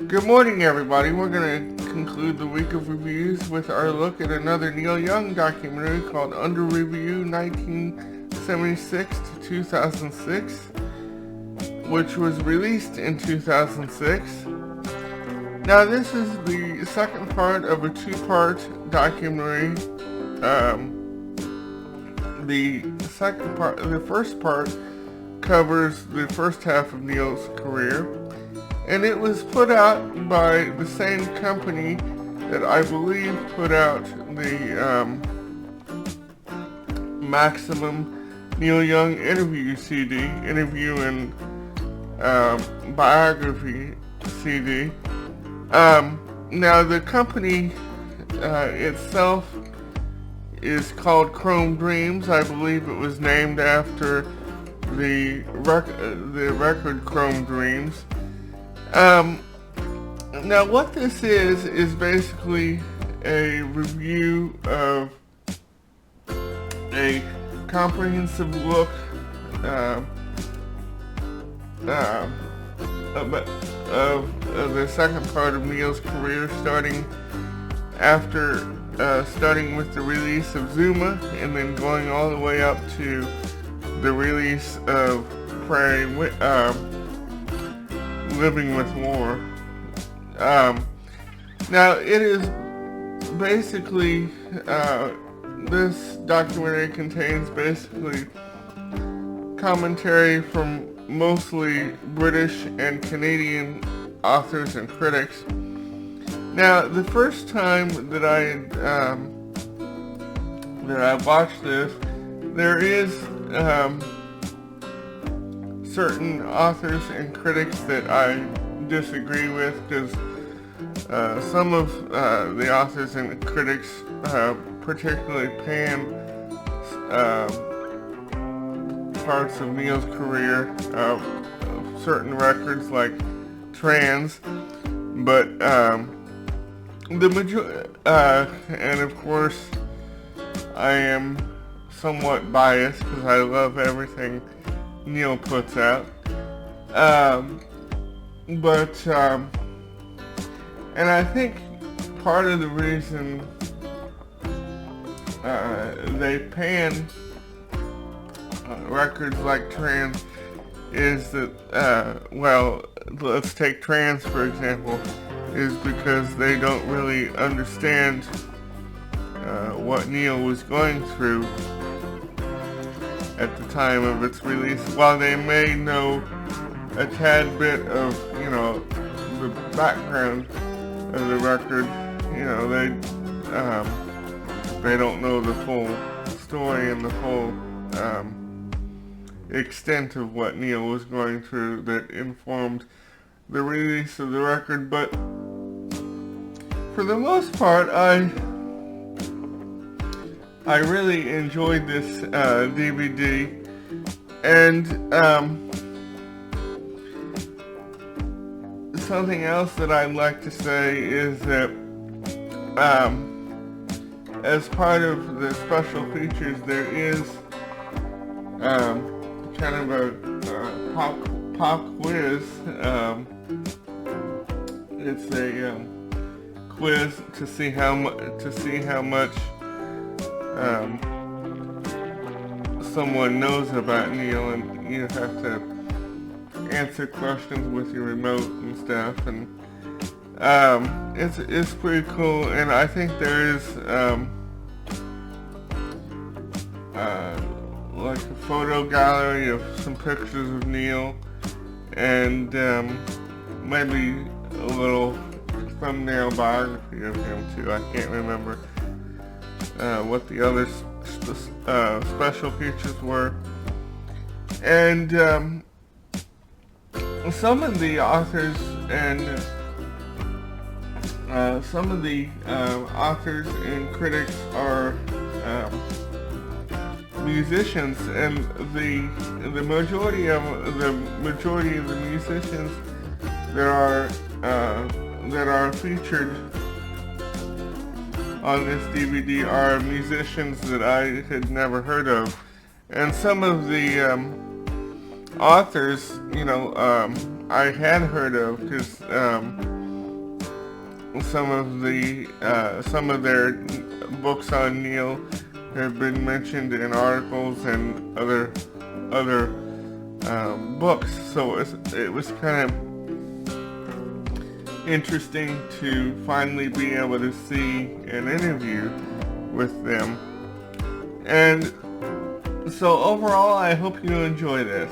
Good morning, everybody. We're going to conclude the week of reviews with our look at another Neil Young documentary called Under Review 1976 to 2006, which was released in 2006. Now, this is the second part of a two-part documentary. The first part covers the first half of Neil's career, and it was put out by the same company that I believe put out the Maximum Neil Young interview CD, interview and biography CD. Now the company itself is called Chrome Dreams. I believe it was named after the record Chrome Dreams. Now what this is basically a review of a comprehensive look of the second part of Neil's career, starting with the release of Zuma, and then going all the way up to the release of Living with War. Now it is basically this documentary contains basically commentary from mostly British and Canadian authors and critics. Now, the first time that I watched this, there is certain authors and critics that I disagree with, because some of the authors and critics, particularly pan parts of Neil's career, certain records like Trans, but and of course I am somewhat biased because I love everything Neil puts out, and I think part of the reason they pan records like Trans is that, well, let's take Trans for example, is because they don't really understand what Neil was going through at the time of its release. While they may know a tad bit of, the background of the record, they don't know the full story and the full extent of what Neil was going through that informed the release of the record. But for the most part, I really enjoyed this DVD, and something else that I'd like to say is that as part of the special features, there is kind of a pop quiz. It's a quiz to see how much someone knows about Neil, and you have to answer questions with your remote and stuff, and it's pretty cool. And I think there is like a photo gallery of some pictures of Neil, and maybe a little thumbnail biography of him too. I can't remember what the other special features were. And some of the authors and critics are musicians, and the majority of the musicians that are featured on this DVD are musicians that I had never heard of, and some of the authors, I had heard of, because some of their books on Neil have been mentioned in articles and other books. So it was kind of interesting to finally be able to see an interview with them. And so overall, I hope you enjoy this.